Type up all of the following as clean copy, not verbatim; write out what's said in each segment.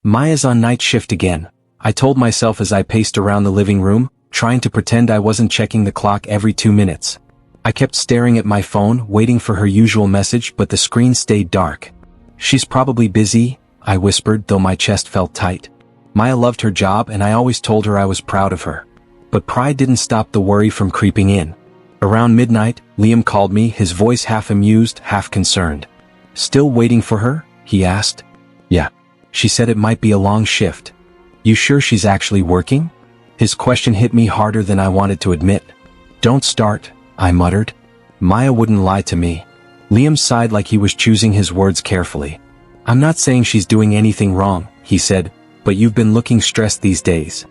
Maya's on night shift again, I told myself as I paced around the living room, trying to pretend I wasn't checking the clock every 2 minutes. I kept staring at my phone, waiting for her usual message, but the screen stayed dark. She's probably busy, I whispered, though my chest felt tight. Maya loved her job and I always told her I was proud of her. But pride didn't stop the worry from creeping in. Around midnight, Liam called me, his voice half amused, half concerned. "Still waiting for her?" he asked. "Yeah. She said it might be a long shift." "You sure she's actually working?" His question hit me harder than I wanted to admit. "Don't start," I muttered. "Maya wouldn't lie to me." Liam sighed like he was choosing his words carefully. "I'm not saying she's doing anything wrong," he said, "but you've been looking stressed these days."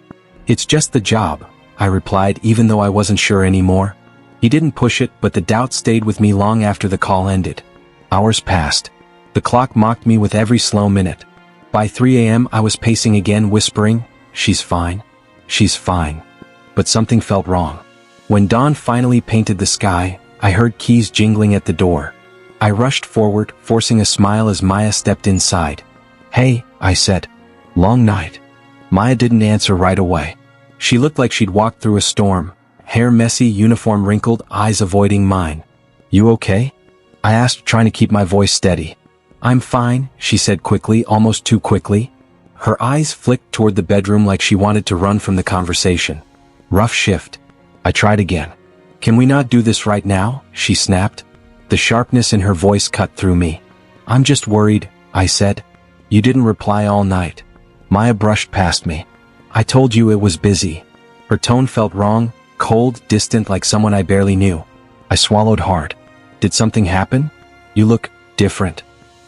"It's just the job," I replied, even though I wasn't sure anymore. He didn't push it, but the doubt stayed with me long after the call ended. Hours passed. The clock mocked me with every slow minute. By 3 a.m. I was pacing again, whispering, "She's fine. She's fine." But something felt wrong. When dawn finally painted the sky, I heard keys jingling at the door. I rushed forward, forcing a smile as Maya stepped inside. "Hey," I said. "Long night." Maya didn't answer right away. She looked like she'd walked through a storm, hair messy, uniform wrinkled, eyes avoiding mine. "You okay?" I asked, trying to keep my voice steady. "I'm fine," she said quickly, almost too quickly. Her eyes flicked toward the bedroom like she wanted to run from the conversation. "Rough shift." I tried again. "Can we not do this right now?" she snapped. The sharpness in her voice cut through me. "I'm just worried," I said. "You didn't reply all night." Maya brushed past me. "I told you it was busy." Her tone felt wrong, cold, distant, like someone I barely knew. I swallowed hard. "Did something happen? You look different."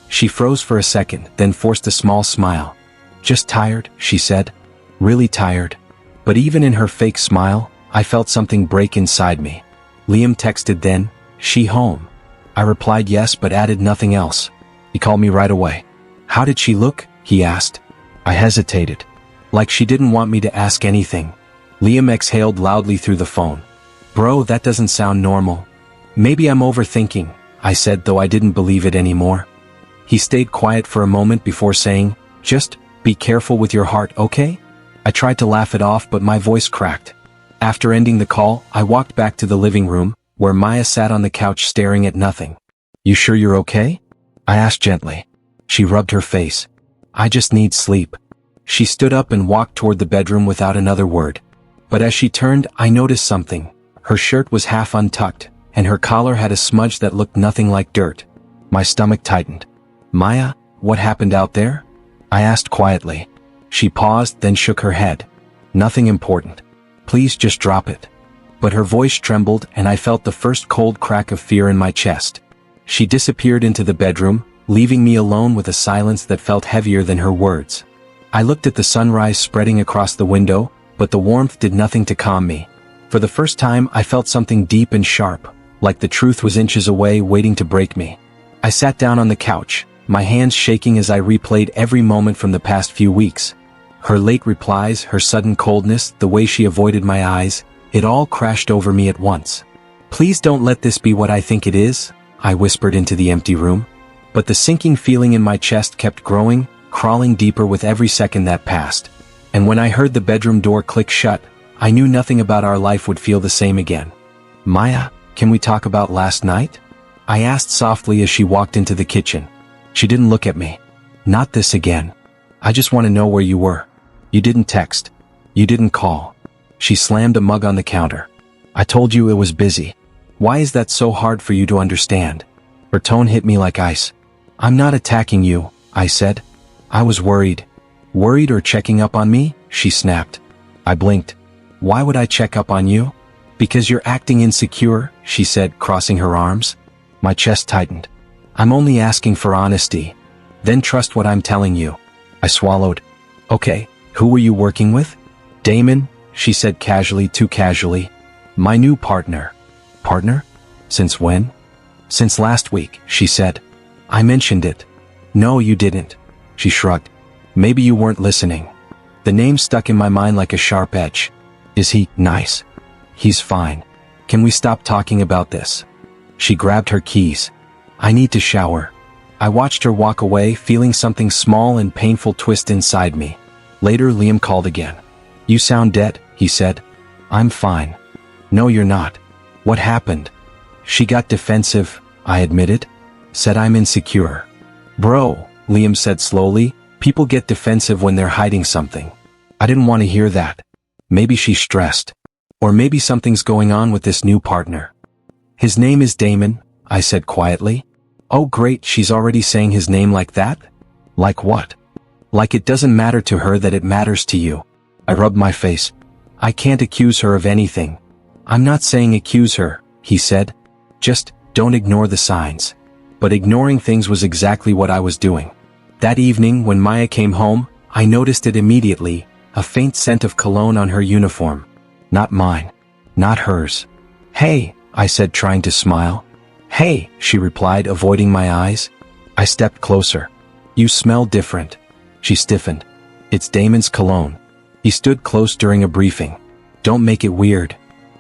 She froze for a second, then forced a small smile. "Just tired," she said. "Really tired." But even in her fake smile, I felt something break inside me. Liam texted then, "She home?" I replied yes, but added nothing else. He called me right away. "How did she look?" he asked. I hesitated. Like she didn't want me to ask anything. Liam exhaled loudly through the phone. "Bro, that doesn't sound normal." "Maybe I'm overthinking," I said, though I didn't believe it anymore. He stayed quiet for a moment before saying, "Just be careful with your heart, okay?" I tried to laugh it off, but my voice cracked. After ending the call, I walked back to the living room, where Maya sat on the couch staring at nothing. "You sure you're okay?" I asked gently. She rubbed her face. "I just need sleep." She stood up and walked toward the bedroom without another word. But as she turned, I noticed something. Her shirt was half untucked, and her collar had a smudge that looked nothing like dirt. My stomach tightened. "Maya, what happened out there?" I asked quietly. She paused, then shook her head. "Nothing important. Please just drop it." But her voice trembled, and I felt the first cold crack of fear in my chest. She disappeared into the bedroom, leaving me alone with a silence that felt heavier than her words. I looked at the sunrise spreading across the window, but the warmth did nothing to calm me. For the first time, I felt something deep and sharp, like the truth was inches away, waiting to break me. I sat down on the couch, my hands shaking as I replayed every moment from the past few weeks. Her late replies, her sudden coldness, the way she avoided my eyes, it all crashed over me at once. "Please don't let this be what I think it is," I whispered into the empty room. But the sinking feeling in my chest kept growing, crawling deeper with every second that passed. And when I heard the bedroom door click shut, I knew nothing about our life would feel the same again. "Maya, can we talk about last night?" I asked softly as she walked into the kitchen. She didn't look at me. "Not this again. I just want to know where you were. You didn't text. You didn't call." She slammed a mug on the counter. "I told you it was busy. Why is that so hard for you to understand?" Her tone hit me like ice. "I'm not attacking you," I said. "I was worried." "Worried or checking up on me?" she snapped. I blinked. "Why would I check up on you?" "Because you're acting insecure," she said, crossing her arms. My chest tightened. "I'm only asking for honesty. Then trust what I'm telling you." I swallowed. "Okay, who were you working with?" "Damon," she said casually, too casually. "My new partner." "Partner? Since when?" "Since last week," she said. I mentioned it. "No, you didn't." She shrugged. "Maybe you weren't listening." The name stuck in my mind like a sharp edge. "Is he nice?" "He's fine. Can we stop talking about this?" She grabbed her keys. "I need to shower." I watched her walk away, feeling something small and painful twist inside me. Later, Liam called again. "You sound dead," he said. "I'm fine." "No, you're not." "What happened?" "She got defensive," I admitted. "Said I'm insecure." "Bro," Liam said slowly, "people get defensive when they're hiding something." I didn't want to hear that. Maybe she's stressed. Or maybe something's going on with this new partner. "His name is Damon," I said quietly. "Oh great, she's already saying his name like that?" "Like what?" "Like it doesn't matter to her that it matters to you." I rubbed my face. "I can't accuse her of anything." "I'm not saying accuse her," he said. "Just don't ignore the signs." But ignoring things was exactly what I was doing. That evening, when Maya came home, I noticed it immediately, a faint scent of cologne on her uniform. Not mine. Not hers. "Hey," I said, trying to smile. "Hey," she replied, avoiding my eyes. I stepped closer. "You smell different." She stiffened. "It's Damon's cologne." He stood close during a briefing. "Don't make it weird."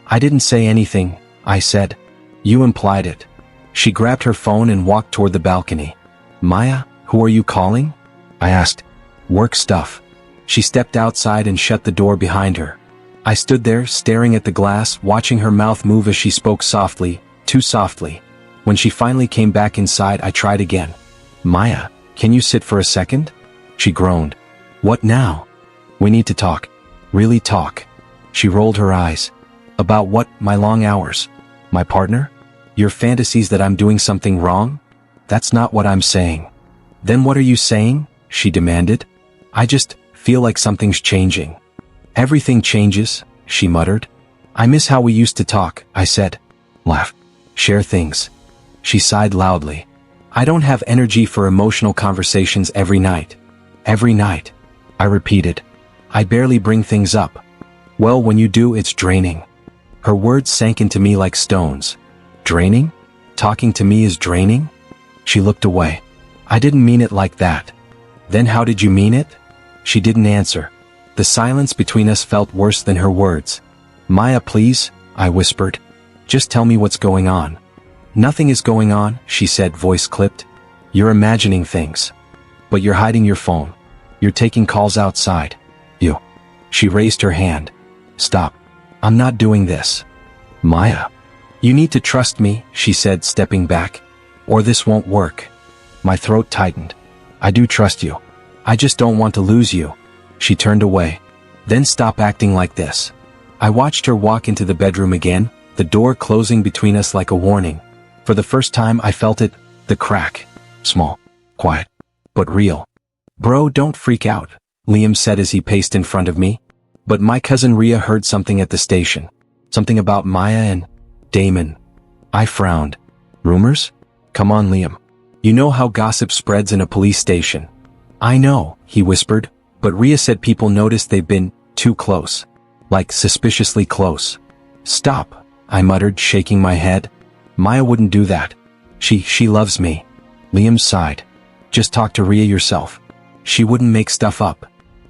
"I didn't say anything," I said. "You implied it." She grabbed her phone and walked toward the balcony. "Maya, who are you calling?" I asked. "Work stuff." She stepped outside and shut the door behind her. I stood there, staring at the glass, watching her mouth move as she spoke softly, too softly. When she finally came back inside, I tried again. "Maya, can you sit for a second?" She groaned. "What now?" "We need to talk. Really talk." She rolled her eyes. "About what? My long hours? My partner? Your fantasies that I'm doing something wrong? That's not what I'm saying." "Then what are you saying?" she demanded. "I just feel like something's changing." "Everything changes," she muttered. "I miss how we used to talk," I said. "Laugh. Share things." She sighed loudly. "I don't have energy for emotional conversations every night." "Every night," I repeated. "I barely bring things up." "Well, when you do, it's draining." Her words sank into me like stones. "Draining? Talking to me is draining?" She looked away. "I didn't mean it like that." "Then how did you mean it?" She didn't answer. The silence between us felt worse than her words. "Maya, please," I whispered. "Just tell me what's going on." "Nothing is going on," she said, voice clipped. "You're imagining things. But you're hiding your phone. You're taking calls outside. You." She raised her hand. "Stop. I'm not doing this." "Maya." "You need to trust me," she said, stepping back. "Or this won't work." My throat tightened. "I do trust you. I just don't want to lose you." She turned away. "Then stop acting like this." I watched her walk into the bedroom again, the door closing between us like a warning. For the first time I felt it, the crack. Small, quiet, but real. "Bro, don't freak out," Liam said as he paced in front of me. But my cousin Rhea heard something at the station. Something about Maya and Damon. I frowned. "Rumors? Come on, Liam. You know how gossip spreads in a police station." "I know," he whispered, but Rhea said people noticed they've been too close. Like suspiciously close. "Stop," I muttered, shaking my head. "Maya wouldn't do that. She loves me." Liam sighed. "Just talk to Rhea yourself. She wouldn't make stuff up."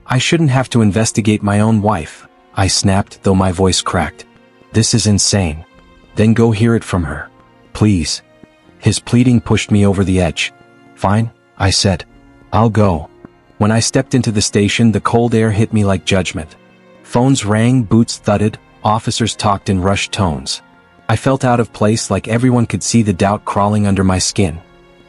"I shouldn't have to investigate my own wife," I snapped, though my voice cracked. "This is insane." "Then go hear it from her. Please." His pleading pushed me over the edge. "Fine," I said. "I'll go." When I stepped into the station, the cold air hit me like judgment. Phones rang, boots thudded, officers talked in rushed tones. I felt out of place, like everyone could see the doubt crawling under my skin.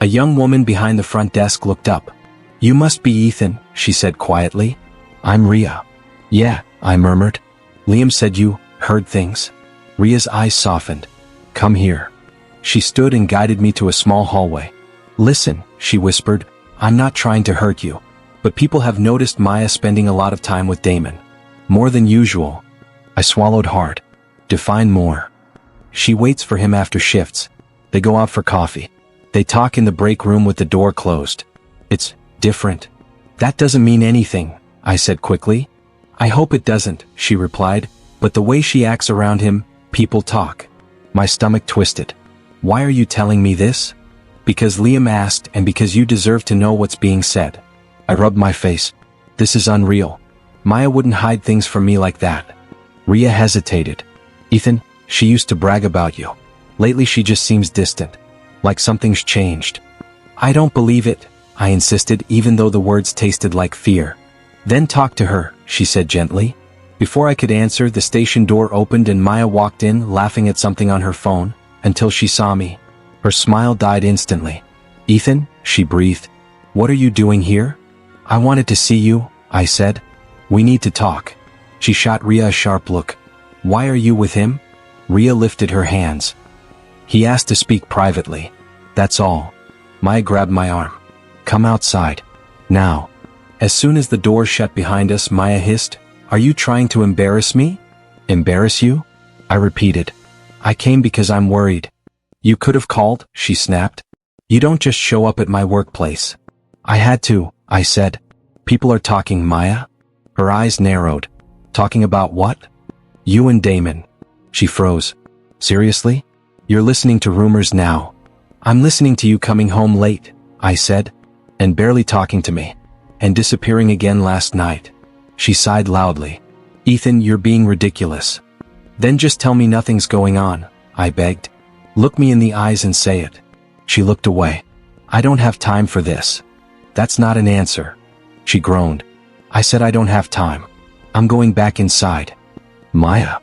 A young woman behind the front desk looked up. "You must be Ethan," she said quietly. "I'm Rhea." "Yeah," I murmured. "Liam said you heard things." Rhea's eyes softened. "Come here." She stood and guided me to a small hallway. "Listen," she whispered, "I'm not trying to hurt you. But people have noticed Maya spending a lot of time with Damon. More than usual." I swallowed hard. "Define more." "She waits for him after shifts. They go out for coffee. They talk in the break room with the door closed. It's different." "That doesn't mean anything," I said quickly. "I hope it doesn't," she replied, "but the way she acts around him, people talk." My stomach twisted. "Why are you telling me this?" "Because Liam asked, and because you deserve to know what's being said." I rubbed my face. "This is unreal. Maya wouldn't hide things from me like that." Rhea hesitated. "Ethan, she used to brag about you. Lately she just seems distant. Like something's changed." I don't believe it, I insisted even though the words tasted like fear. Then talk to her, she said gently. Before I could answer, the station door opened and Maya walked in, laughing at something on her phone, until she saw me. Her smile died instantly. Ethan, she breathed. What are you doing here? I wanted to see you, I said. We need to talk. She shot Ria a sharp look. Why are you with him? Ria lifted her hands. He asked to speak privately. That's all. Maya grabbed my arm. Come outside. Now. As soon as the door shut behind us, Maya hissed, Are you trying to embarrass me? Embarrass you? I repeated. I came because I'm worried. You could have called, she snapped. You don't just show up at my workplace. I had to, I said. People are talking, Maya. Her eyes narrowed. Talking about what? You and Damon. She froze. Seriously? You're listening to rumors now. I'm listening to you coming home late, I said, and barely talking to me, and disappearing again last night. She sighed loudly. Ethan, you're being ridiculous. Then just tell me nothing's going on, I begged. Look me in the eyes and say it. She looked away. I don't have time for this. That's not an answer. She groaned. I said I don't have time. I'm going back inside. Maya.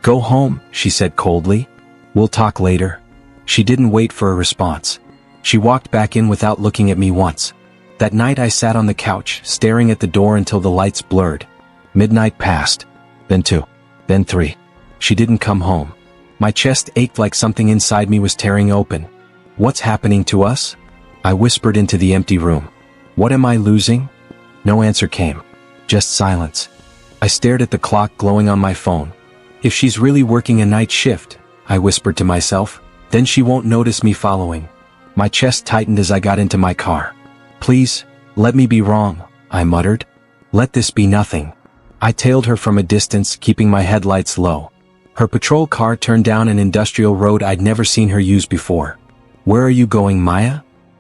Go home, she said coldly. We'll talk later. She didn't wait for a response. She walked back in without looking at me once. That night I sat on the couch, staring at the door until the lights blurred. Midnight passed. Then 2. Then 3. She didn't come home. My chest ached like something inside me was tearing open. What's happening to us? I whispered into the empty room. What am I losing? No answer came. Just silence. I stared at the clock glowing on my phone. If she's really working a night shift, I whispered to myself, then she won't notice me following. My chest tightened as I got into my car. Please, let me be wrong, I muttered. Let this be nothing. I tailed her from a distance, keeping my headlights low. Her patrol car turned down an industrial road I'd never seen her use before. Where are you going, Maya?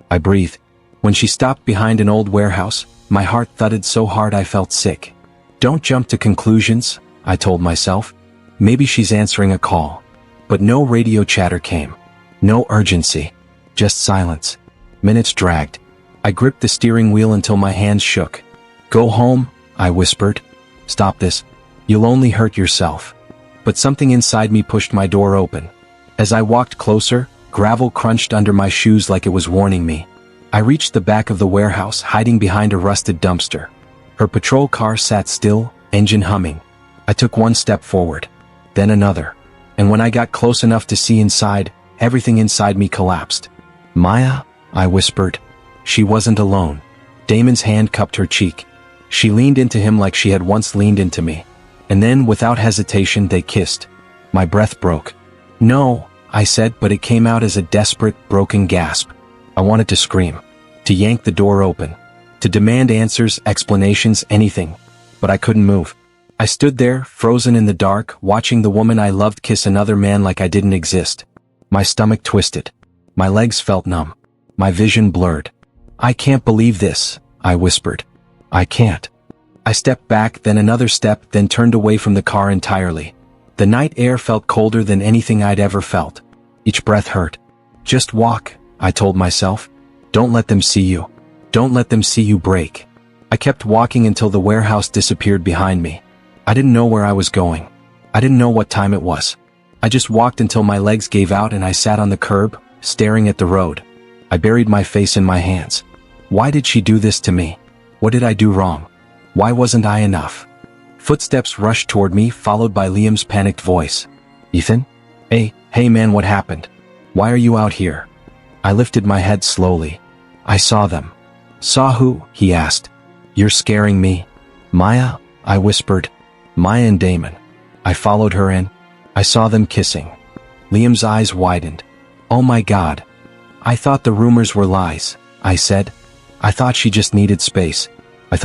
I breathed. When she stopped behind an old warehouse, my heart thudded so hard I felt sick. Don't jump to conclusions, I told myself. Maybe she's answering a call. But no radio chatter came. No urgency. Just silence. Minutes dragged. I gripped the steering wheel until my hands shook. Go home, I whispered. Stop this. You'll only hurt yourself. But something inside me pushed my door open. As I walked closer, gravel crunched under my shoes like it was warning me. I reached the back of the warehouse, hiding behind a rusted dumpster. Her patrol car sat still, engine humming. I took one step forward, then another. And when I got close enough to see inside, everything inside me collapsed. Maya, I whispered. She wasn't alone. Damon's hand cupped her cheek. She leaned into him like she had once leaned into me. And then, without hesitation, they kissed. My breath broke. No, I said, but it came out as a desperate, broken gasp. I wanted to scream, to yank the door open, to demand answers, explanations, anything. But I couldn't move. I stood there, frozen in the dark, watching the woman I loved kiss another man like I didn't exist. My stomach twisted. My legs felt numb. My vision blurred. I can't believe this, I whispered. I can't. I stepped back, then another step, then turned away from the car entirely. The night air felt colder than anything I'd ever felt. Each breath hurt. Just walk, I told myself. Don't let them see you. Don't let them see you break. I kept walking until the warehouse disappeared behind me. I didn't know where I was going. I didn't know what time it was. I just walked until my legs gave out and I sat on the curb, staring at the road. I buried my face in my hands. Why did she do this to me? What did I do wrong? Why wasn't I enough? Footsteps rushed toward me, followed by Liam's panicked voice. Ethan? Hey man, what happened? Why are you out here? I lifted my head slowly. I saw them. Saw who? He asked. You're scaring me. Maya? I whispered. Maya and Damon. I followed her in. I saw them kissing. Liam's eyes widened. Oh my God. I thought the rumors were lies, I said. I thought she just needed space. I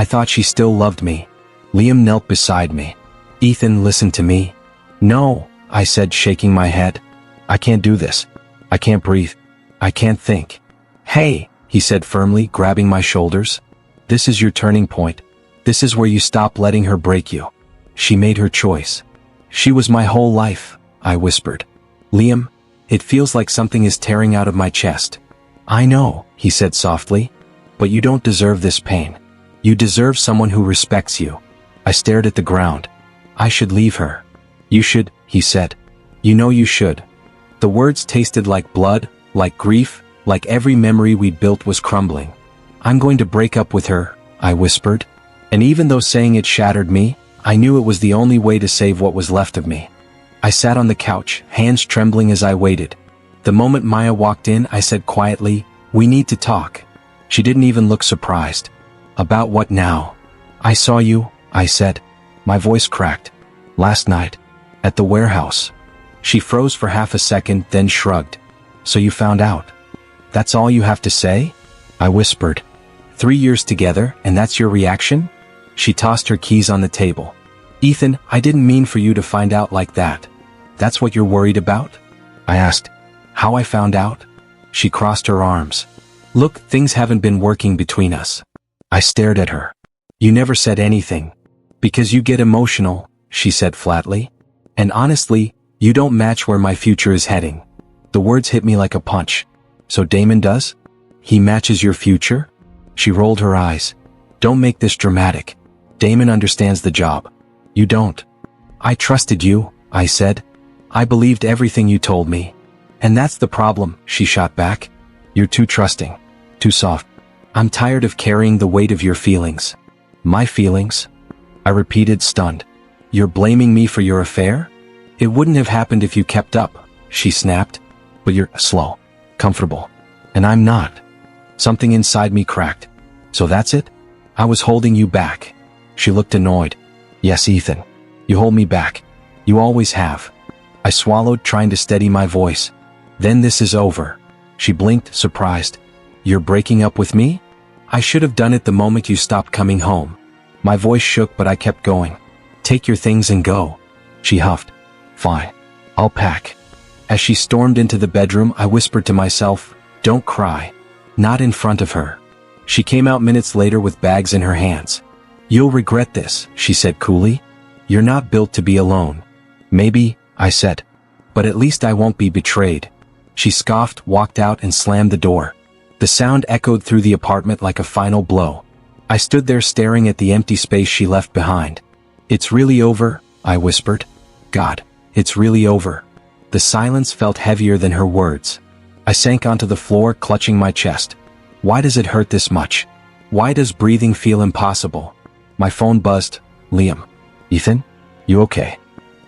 thought she still loved me. Liam knelt beside me. Ethan, listen to me. No, I said, shaking my head. I can't do this. I can't breathe. I can't think. Hey, he said firmly, grabbing my shoulders. This is your turning point. This is where you stop letting her break you. She made her choice. She was my whole life, I whispered. Liam, it feels like something is tearing out of my chest. I know, he said softly, but you don't deserve this pain. You deserve someone who respects you. I stared at the ground. I should leave her. You should, he said. You know you should. The words tasted like blood, like grief, like every memory we'd built was crumbling. I'm going to break up with her, I whispered. And even though saying it shattered me, I knew it was the only way to save what was left of me. I sat on the couch, hands trembling as I waited. The moment Maya walked in, I said quietly, "We need to talk." She didn't even look surprised. "About what now?" "I saw you," I said. My voice cracked. "Last night. At the warehouse." She froze for half a second, then shrugged. "So you found out? That's all you have to say?" I whispered. 3 years together, and that's your reaction?" She tossed her keys on the table. "Ethan, I didn't mean for you to find out like that. That's what you're worried about?" I asked. "How I found out?" She crossed her arms. "Look, things haven't been working between us." I stared at her. "You never said anything." "Because you get emotional," she said flatly. "And honestly, you don't match where my future is heading." The words hit me like a punch. "So Damon does? He matches your future?" She rolled her eyes. "Don't make this dramatic. Damon understands the job. You don't." "I trusted you," I said. "I believed everything you told me." "And that's the problem," she shot back. "You're too trusting. Too soft. I'm tired of carrying the weight of your feelings." "My feelings?" I repeated, stunned. "You're blaming me for your affair?" "It wouldn't have happened if you kept up," she snapped. "But you're slow, comfortable. And I'm not." Something inside me cracked. "So that's it? I was holding you back." She looked annoyed. "Yes, Ethan. You hold me back. You always have." I swallowed, trying to steady my voice. "Then this is over." She blinked, surprised. "You're breaking up with me?" "I should have done it the moment you stopped coming home." My voice shook, but I kept going. "Take your things and go." She huffed. "Fine. I'll pack." As she stormed into the bedroom, I whispered to myself, "Don't cry." Not in front of her. She came out minutes later with bags in her hands. "You'll regret this," she said coolly. "You're not built to be alone." "Maybe," I said. "But at least I won't be betrayed." She scoffed, walked out, and slammed the door. The sound echoed through the apartment like a final blow. I stood there staring at the empty space she left behind. "It's really over," I whispered. "God, it's really over." The silence felt heavier than her words. I sank onto the floor, clutching my chest. Why does it hurt this much? Why does breathing feel impossible? My phone buzzed. "Liam." "Ethan? You okay?"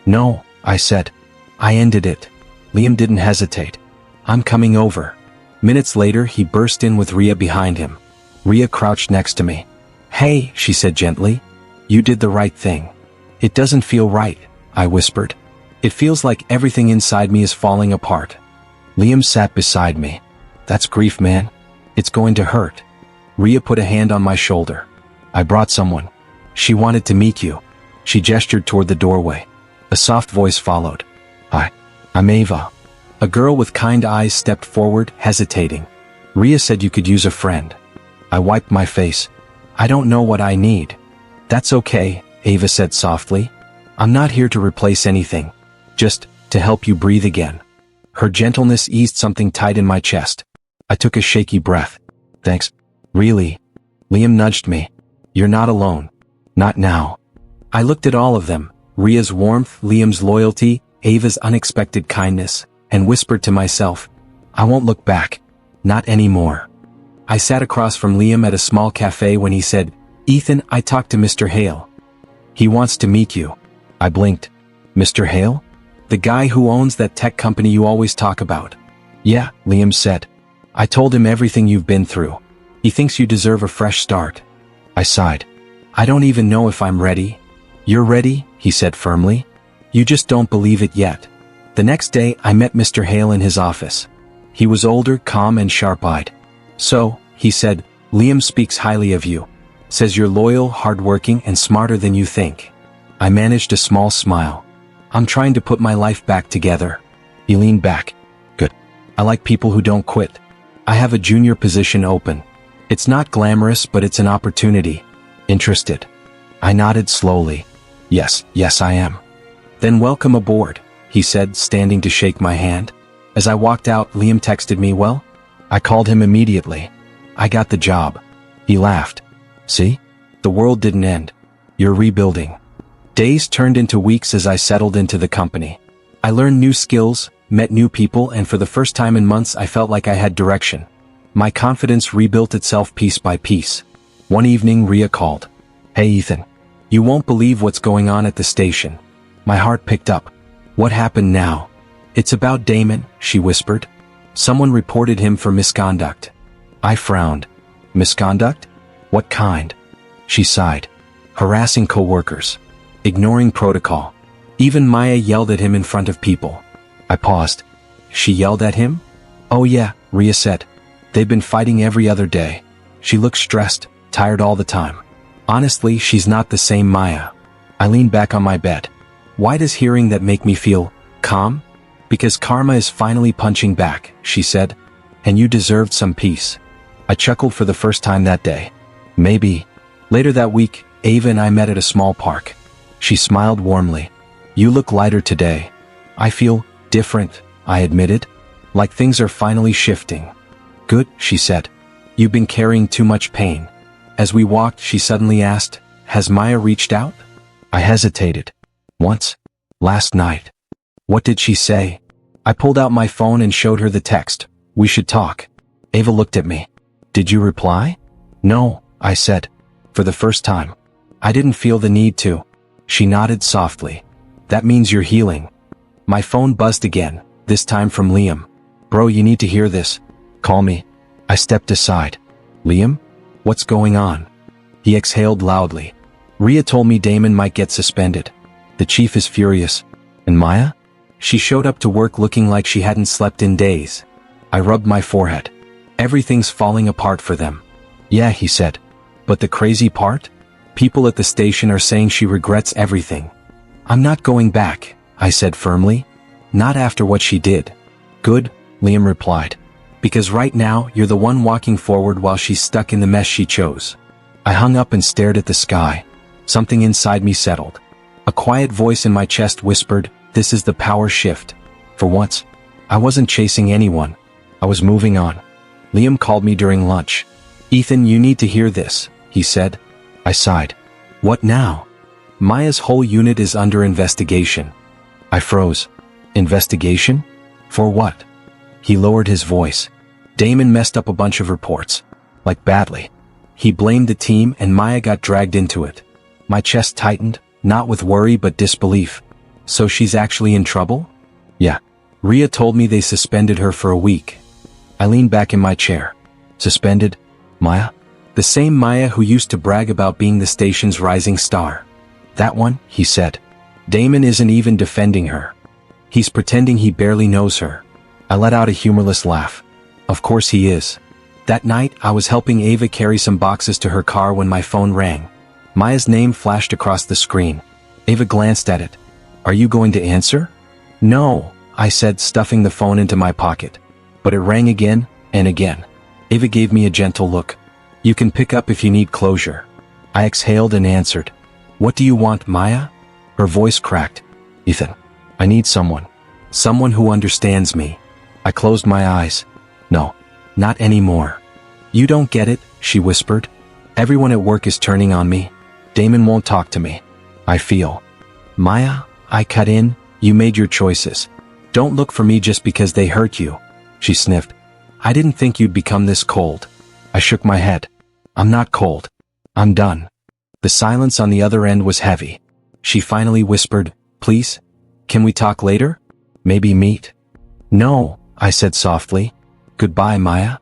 "No," I said. "I ended it." Liam didn't hesitate. "I'm coming over." Minutes later, he burst in with Rhea behind him. Rhea crouched next to me. "Hey," she said gently. "You did the right thing." "It doesn't feel right," I whispered. "It feels like everything inside me is falling apart." Liam sat beside me. "That's grief, man. It's going to hurt." Rhea put a hand on my shoulder. "I brought someone. She wanted to meet you." She gestured toward the doorway. A soft voice followed. I'm Ava." A girl with kind eyes stepped forward, hesitating. "Rhea said you could use a friend." I wiped my face. "I don't know what I need." "That's okay," Ava said softly. "I'm not here to replace anything. Just to help you breathe again." Her gentleness eased something tight in my chest. I took a shaky breath. "Thanks." "Really?" Liam nudged me. "You're not alone. Not now." I looked at all of them, Rhea's warmth, Liam's loyalty, Ava's unexpected kindness, and whispered to myself, "I won't look back. Not anymore." I sat across from Liam at a small cafe when he said, "Ethan, I talked to Mr. Hale. He wants to meet you." I blinked. "Mr. Hale? The guy who owns that tech company you always talk about." "Yeah," Liam said. "I told him everything you've been through. He thinks you deserve a fresh start." I sighed. "I don't even know if I'm ready." "You're ready," he said firmly. "You just don't believe it yet." The next day, I met Mr. Hale in his office. He was older, calm, and sharp-eyed. "So," he said, "Liam speaks highly of you. Says you're loyal, hardworking, and smarter than you think." I managed a small smile. "I'm trying to put my life back together." He leaned back. "Good. I like people who don't quit. I have a junior position open. It's not glamorous, but it's an opportunity. Interested?" I nodded slowly. Yes, I am." "Then welcome aboard," he said, standing to shake my hand. As I walked out, Liam texted me, "Well, I called him immediately. I got the job. He laughed. See? The world didn't end. You're rebuilding. Days turned into weeks as I settled into the company. I learned new skills, met new people, and for the first time in months I felt like I had direction. My confidence rebuilt itself piece by piece. One evening Rhea called. "Hey Ethan. You won't believe what's going on at the station." My heart picked up. "What happened now?" "It's about Damon," she whispered. "Someone reported him for misconduct." I frowned. "Misconduct? What kind?" She sighed. "Harassing coworkers. Ignoring protocol. Even Maya yelled at him in front of people." I paused. "She yelled at him?" "Oh yeah," Rhea said. "They've been fighting every other day. She looks stressed, tired all the time. Honestly, she's not the same Maya." I leaned back on my bed. "Why does hearing that make me feel calm?" "Because karma is finally punching back," she said. "And you deserved some peace." I chuckled for the first time that day. "Maybe." Later that week, Ava and I met at a small park. She smiled warmly. "You look lighter today." "I feel different," I admitted. "Like things are finally shifting." "Good," she said. "You've been carrying too much pain." As we walked, she suddenly asked, "Has Maya reached out?" I hesitated. "Once. Last night." "What did she say?" I pulled out my phone and showed her the text. "We should talk." Ava looked at me. "Did you reply?" "No," I said. For the first time. I didn't feel the need to. She nodded softly. "That means you're healing." My phone buzzed again, this time from Liam. "Bro, you need to hear this. Call me." I stepped aside. "Liam? What's going on?" He exhaled loudly. "Rhea told me Damon might get suspended. The chief is furious." "And Maya?" "She showed up to work looking like she hadn't slept in days." I rubbed my forehead. "Everything's falling apart for them." "Yeah," he said. "But the crazy part? People at the station are saying she regrets everything." "I'm not going back," I said firmly. "Not after what she did." "Good," Liam replied. "Because right now, you're the one walking forward while she's stuck in the mess she chose." I hung up and stared at the sky. Something inside me settled. A quiet voice in my chest whispered, "This is the power shift." For once, I wasn't chasing anyone. I was moving on. Liam called me during lunch. "Ethan, you need to hear this," he said. I sighed. "What now?" "Maya's whole unit is under investigation." I froze. "Investigation? For what?" He lowered his voice. "Damon messed up a bunch of reports. Like badly. He blamed the team and Maya got dragged into it." My chest tightened, not with worry but disbelief. "So she's actually in trouble?" "Yeah. Rhea told me they suspended her for a week." I leaned back in my chair. "Suspended? Maya?" "The same Maya who used to brag about being the station's rising star." "That one," he said. "Damon isn't even defending her. He's pretending he barely knows her." I let out a humorless laugh. "Of course he is." That night, I was helping Ava carry some boxes to her car when my phone rang. Maya's name flashed across the screen. Ava glanced at it. "Are you going to answer?" "No," I said, stuffing the phone into my pocket. But it rang again, and again. Ava gave me a gentle look. "You can pick up if you need closure." I exhaled and answered. "What do you want, Maya?" Her voice cracked. "Ethan, I need someone. Someone who understands me." I closed my eyes. "No, not anymore." "You don't get it," she whispered. "Everyone at work is turning on me. Damon won't talk to me. I feel." "Maya," I cut in, "you made your choices. Don't look for me just because they hurt you." She sniffed. "I didn't think you'd become this cold." I shook my head. "I'm not cold. I'm done." The silence on the other end was heavy. She finally whispered, "Please? Can we talk later? Maybe meet?" "No," I said softly. "Goodbye, Maya."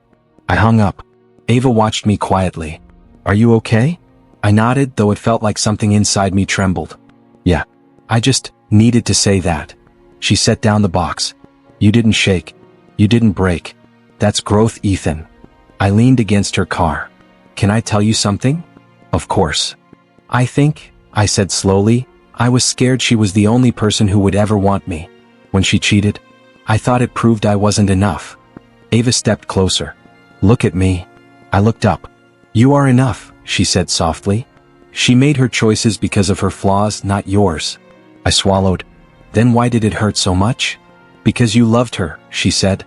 I hung up. Ava watched me quietly. "Are you okay?" I nodded, though it felt like something inside me trembled. "Yeah. I just needed to say that." She set down the box. "You didn't shake. You didn't break. That's growth, Ethan." I leaned against her car. "Can I tell you something?" "Of course." I said slowly, I was scared she was the only person who would ever want me. When she cheated, I thought it proved I wasn't enough." Ava stepped closer. "Look at me." I looked up. "You are enough," she said softly. "She made her choices because of her flaws, not yours." I swallowed. "Then why did it hurt so much?" "Because you loved her," she said.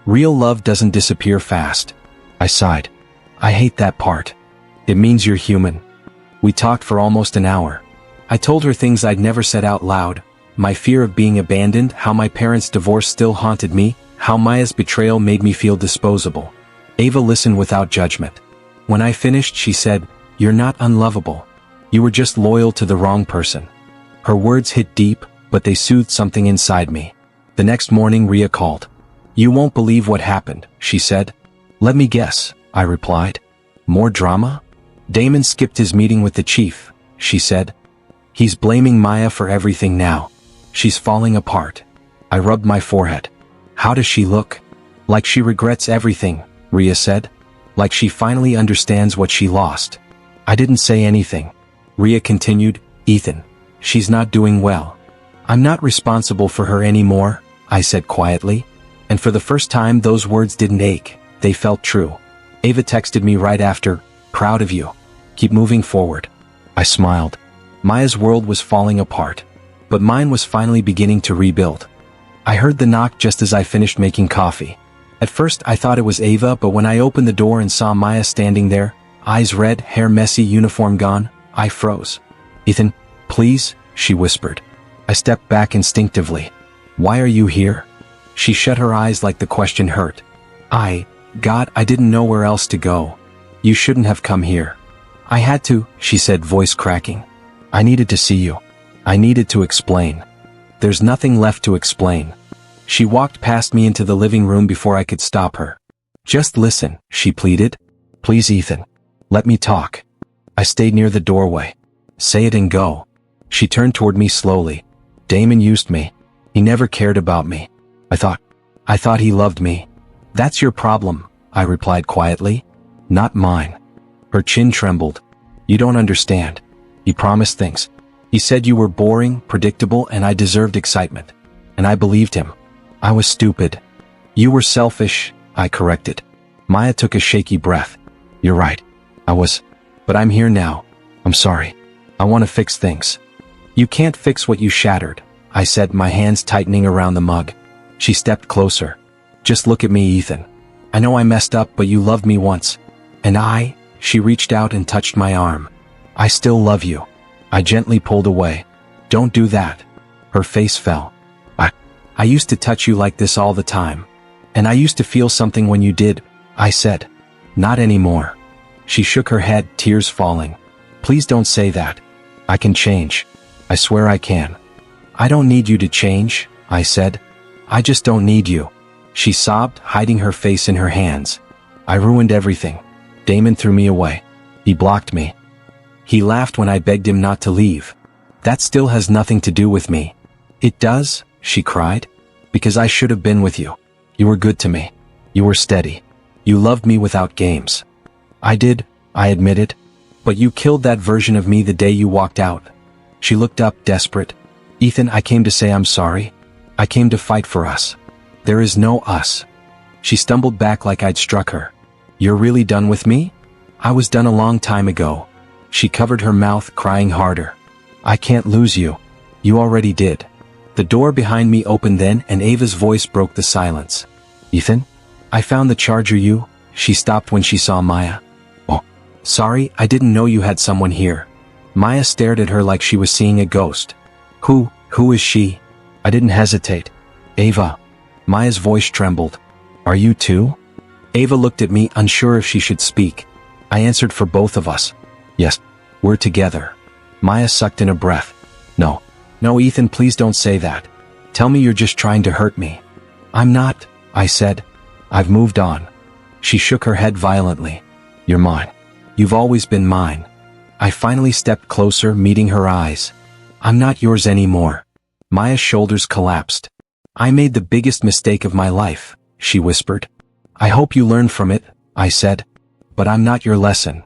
Real love doesn't disappear fast. I sighed. I hate that part. It means you're human. We talked for almost an hour. I told her things I'd never said out loud, my fear of being abandoned, how my parents' divorce still haunted me, how Maya's betrayal made me feel disposable. Ava listened without judgment. When I finished, she said, "You're not unlovable. You were just loyal to the wrong person." Her words hit deep, but they soothed something inside me. The next morning, Ria called. "You won't believe what happened," she said. "Let me guess," I replied. "More drama?" "Damon skipped his meeting with the chief," she said. "He's blaming Maya for everything now. She's falling apart." I rubbed my forehead. "How does she look?" "Like she regrets everything," Ria said. "Like she finally understands what she lost." I didn't say anything. Ria continued, "Ethan, she's not doing well. I'm not responsible for her anymore," I said quietly. And for the first time, those words didn't ache. They felt true. Ava texted me right after, "Proud of you. Keep moving forward." I smiled. Maya's world was falling apart, but mine was finally beginning to rebuild. I heard the knock just as I finished making coffee. At first I thought it was Ava, but when I opened the door and saw Maya standing there, eyes red, hair messy, uniform gone, I froze. "Ethan, please," she whispered. I stepped back instinctively. "Why are you here?" She shut her eyes like the question hurt. God, I didn't know where else to go. You shouldn't have come here." "I had to," she said, voice cracking. "I needed to see you. I needed to explain." "There's nothing left to explain." She walked past me into the living room before I could stop her. "Just listen," she pleaded. "Please, Ethan. Let me talk." I stayed near the doorway. "Say it and go." She turned toward me slowly. "Damon used me. He never cared about me. I thought he loved me." "That's your problem," I replied quietly. "Not mine." Her chin trembled. "You don't understand. He promised things. He said you were boring, predictable, and I deserved excitement. And I believed him. I was stupid." "You were selfish," I corrected. Maya took a shaky breath. "You're right. I was. But I'm here now. I'm sorry. I want to fix things." "You can't fix what you shattered," I said, my hands tightening around the mug. She stepped closer. "Just look at me, Ethan. I know I messed up, but you loved me once. And she reached out and touched my arm. "I still love you." I gently pulled away. "Don't do that." Her face fell. I used to touch you like this all the time. And I used to feel something when you did," I said. "Not anymore." She shook her head, tears falling. "Please don't say that. I can change. I swear I can." "I don't need you to change," I said. "I just don't need you." She sobbed, hiding her face in her hands. "I ruined everything. Damon threw me away. He blocked me. He laughed when I begged him not to leave. That still has nothing to do with me." "It does," she cried. "Because I should have been with you. You were good to me. You were steady. You loved me without games." "I did," I admitted. "But you killed that version of me the day you walked out." She looked up, desperate. "Ethan, I came to say I'm sorry. I came to fight for us. There is no us." She stumbled back like I'd struck her. "You're really done with me?" "I was done a long time ago." She covered her mouth, crying harder. "I can't lose you. You already did." The door behind me opened then, and Ava's voice broke the silence. "Ethan? I found the charger you..." She stopped when she saw Maya. "Oh, sorry, I didn't know you had someone here." Maya stared at her like she was seeing a ghost. Who is she?" I didn't hesitate. "Ava." Maya's voice trembled. "Are you too?" Ava looked at me, unsure if she should speak. I answered for both of us. "Yes, we're together." Maya sucked in a breath. No, Ethan, please don't say that. Tell me you're just trying to hurt me." "I'm not," I said. "I've moved on." She shook her head violently. "You're mine. You've always been mine." I finally stepped closer, meeting her eyes. "I'm not yours anymore." Maya's shoulders collapsed. "I made the biggest mistake of my life," she whispered. "I hope you learn from it," I said. "But I'm not your lesson."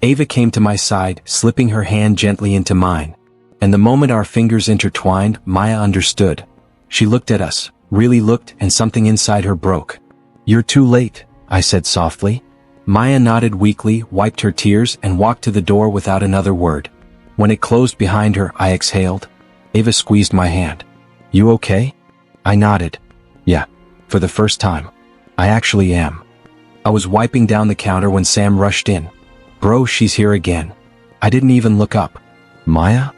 Ava came to my side, slipping her hand gently into mine. And the moment our fingers intertwined, Maya understood. She looked at us, really looked, and something inside her broke. "You're too late," I said softly. Maya nodded weakly, wiped her tears, and walked to the door without another word. When it closed behind her, I exhaled. Ava squeezed my hand. "You okay?" I nodded. "Yeah, for the first time." I actually am. I was wiping down the counter when Sam rushed in. Bro, she's here again. I didn't even look up. Maya?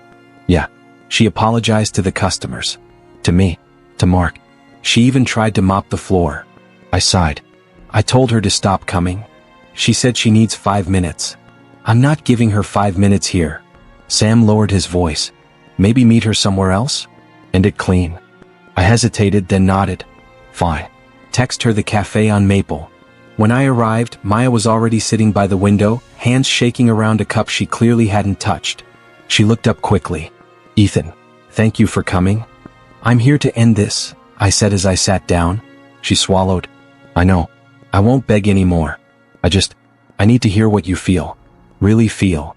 Yeah. She apologized to the customers. To me. To Mark. She even tried to mop the floor. I sighed. I told her to stop coming. She said she needs 5 minutes. I'm not giving her 5 minutes here. Sam lowered his voice. Maybe meet her somewhere else? End it clean. I hesitated, then nodded. Fine. Text her the cafe on Maple. When I arrived, Maya was already sitting by the window, hands shaking around a cup she clearly hadn't touched. She looked up quickly. Ethan, thank you for coming. I'm here to end this, I said as I sat down. She swallowed. I know. I won't beg anymore. I need to hear what you feel. Really feel.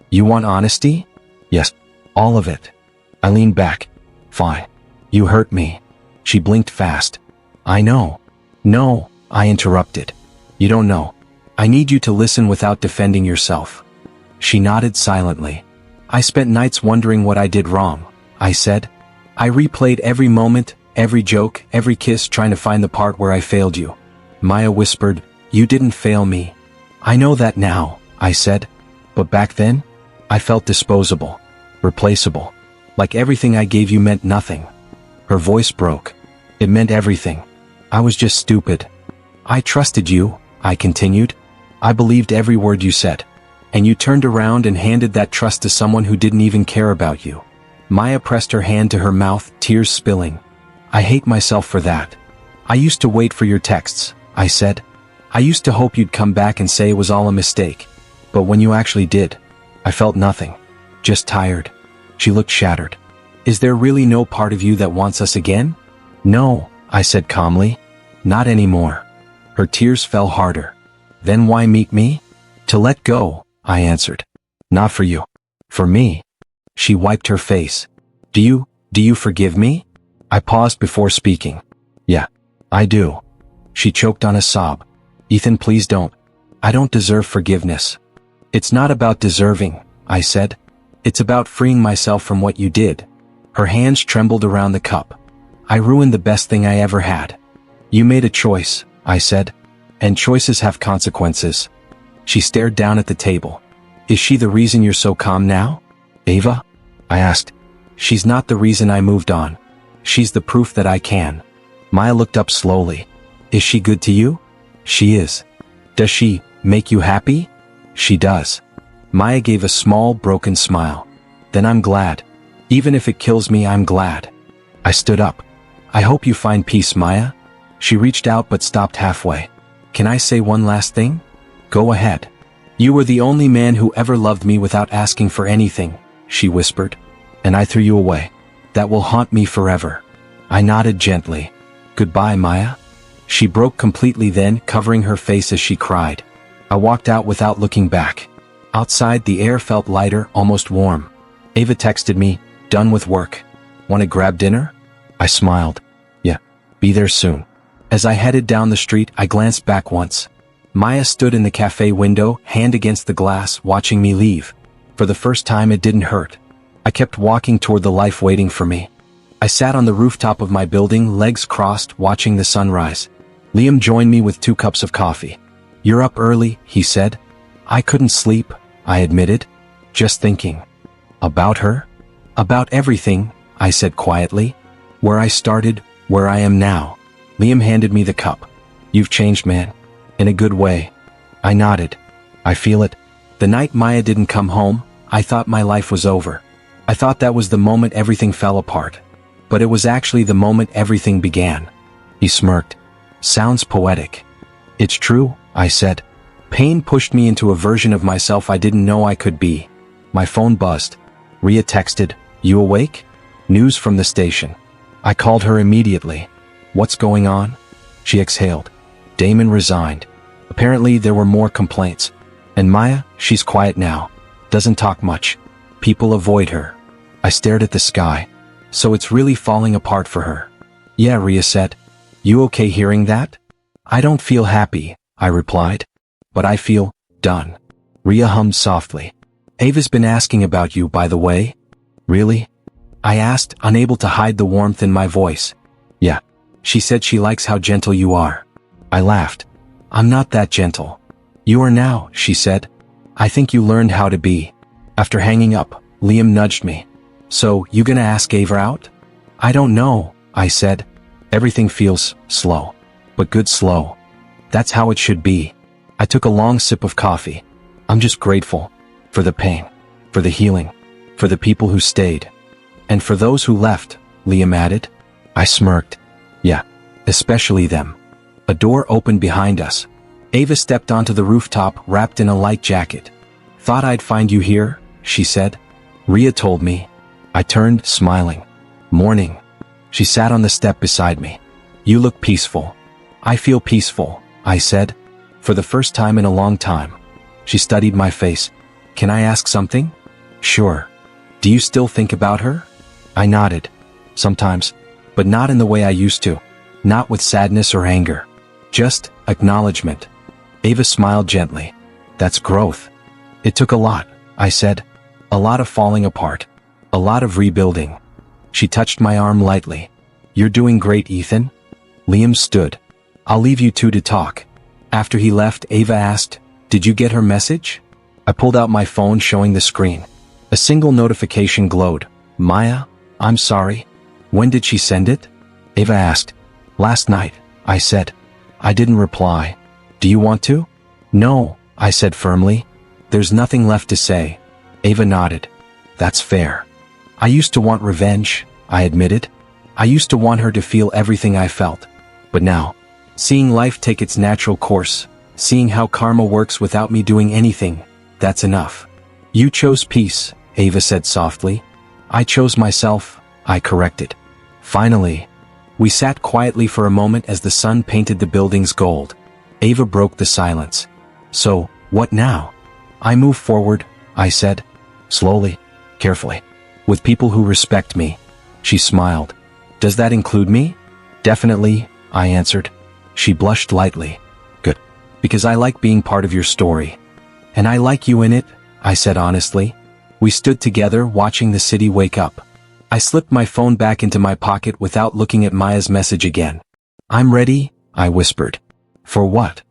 You want honesty? Yes. All of it. I leaned back. Fine. You hurt me. She blinked fast. I know. No, I interrupted. You don't know. I need you to listen without defending yourself. She nodded silently. I spent nights wondering what I did wrong, I said. I replayed every moment, every joke, every kiss, trying to find the part where I failed you. Maya whispered, you didn't fail me. I know that now, I said. But back then, I felt disposable, replaceable. Like everything I gave you meant nothing. Her voice broke. It meant everything. I was just stupid. I trusted you, I continued. I believed every word you said. And you turned around and handed that trust to someone who didn't even care about you. Maya pressed her hand to her mouth, tears spilling. I hate myself for that. I used to wait for your texts, I said. I used to hope you'd come back and say it was all a mistake. But when you actually did, I felt nothing. Just tired. She looked shattered. Is there really no part of you that wants us again? No, I said calmly. Not anymore. Her tears fell harder. Then why meet me? To let go, I answered. Not for you. For me. She wiped her face. Do you forgive me? I paused before speaking. Yeah, I do. She choked on a sob. Ethan, please don't. I don't deserve forgiveness. It's not about deserving, I said. It's about freeing myself from what you did. Her hands trembled around the cup. I ruined the best thing I ever had. You made a choice, I said. And choices have consequences. She stared down at the table. Is she the reason you're so calm now? Ava? I asked. She's not the reason I moved on. She's the proof that I can. Maya looked up slowly. Is she good to you? She is. Does she make you happy? She does. Maya gave a small, broken smile. Then I'm glad. Even if it kills me, I'm glad. I stood up. I hope you find peace, Maya. She reached out but stopped halfway. Can I say one last thing? Go ahead. You were the only man who ever loved me without asking for anything, she whispered. And I threw you away. That will haunt me forever. I nodded gently. Goodbye, Maya. She broke completely then, covering her face as she cried. I walked out without looking back. Outside, the air felt lighter, almost warm. Ava texted me, done with work. Want to grab dinner? I smiled. Yeah, be there soon. As I headed down the street, I glanced back once. Maya stood in the cafe window, hand against the glass, watching me leave. For the first time, it didn't hurt. I kept walking toward the life waiting for me. I sat on the rooftop of my building, legs crossed, watching the sunrise. Liam joined me with 2 cups of coffee. You're up early, he said. I couldn't sleep, I admitted. Just thinking. About her? About everything, I said quietly. Where I started, where I am now. Liam handed me the cup. You've changed, man. In a good way. I nodded. I feel it. The night Maya didn't come home, I thought my life was over. I thought that was the moment everything fell apart. But it was actually the moment everything began. He smirked. Sounds poetic. It's true, I said. Pain pushed me into a version of myself I didn't know I could be. My phone buzzed. Ria texted, you awake? News from the station. I called her immediately. What's going on? She exhaled. Damon resigned. Apparently there were more complaints. And Maya, she's quiet now. Doesn't talk much. People avoid her. I stared at the sky. So it's really falling apart for her. Yeah, Ria said. You okay hearing that? I don't feel happy, I replied. But I feel done. Ria hummed softly. Ava's been asking about you, by the way. Really? I asked, unable to hide the warmth in my voice. Yeah. She said she likes how gentle you are. I laughed. I'm not that gentle. You are now, she said. I think you learned how to be. After hanging up, Liam nudged me. So, you gonna ask Ava out? I don't know, I said. Everything feels slow. But good slow. That's how it should be. I took a long sip of coffee. I'm just grateful. For the pain. For the healing. For the people who stayed. And for those who left, Liam added. I smirked. Yeah, especially them. A door opened behind us. Ava stepped onto the rooftop wrapped in a light jacket. Thought I'd find you here, she said. Rhea told me. I turned, smiling. Morning. She sat on the step beside me. You look peaceful. I feel peaceful, I said. For the first time in a long time. She studied my face. Can I ask something? Sure. Do you still think about her? I nodded. Sometimes. But not in the way I used to. Not with sadness or anger. Just acknowledgement. Ava smiled gently. That's growth. It took a lot, I said. A lot of falling apart. A lot of rebuilding. She touched my arm lightly. You're doing great, Ethan. Liam stood. I'll leave you two to talk. After he left, Ava asked, Did you get her message? I pulled out my phone showing the screen. A single notification glowed. Maya, I'm sorry. When did she send it? Ava asked. Last night, I said. I didn't reply. Do you want to? No, I said firmly. There's nothing left to say. Ava nodded. That's fair. I used to want revenge, I admitted. I used to want her to feel everything I felt. But now, seeing life take its natural course, seeing how karma works without me doing anything, that's enough. You chose peace, Ava said softly. I chose myself, I corrected. Finally, we sat quietly for a moment as the sun painted the buildings gold. Ava broke the silence. So, what now? I move forward, I said. Slowly, carefully. With people who respect me. She smiled. Does that include me? Definitely, I answered. She blushed lightly. Good. Because I like being part of your story. And I like you in it, I said honestly. We stood together watching the city wake up. I slipped my phone back into my pocket without looking at Maya's message again. I'm ready, I whispered. For what?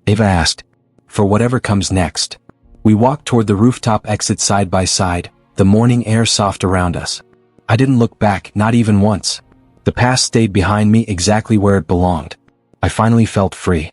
Ava asked. For whatever comes next. We walked toward the rooftop exit side by side, the morning air soft around us. I didn't look back, not even once. The past stayed behind me exactly where it belonged. I finally felt free.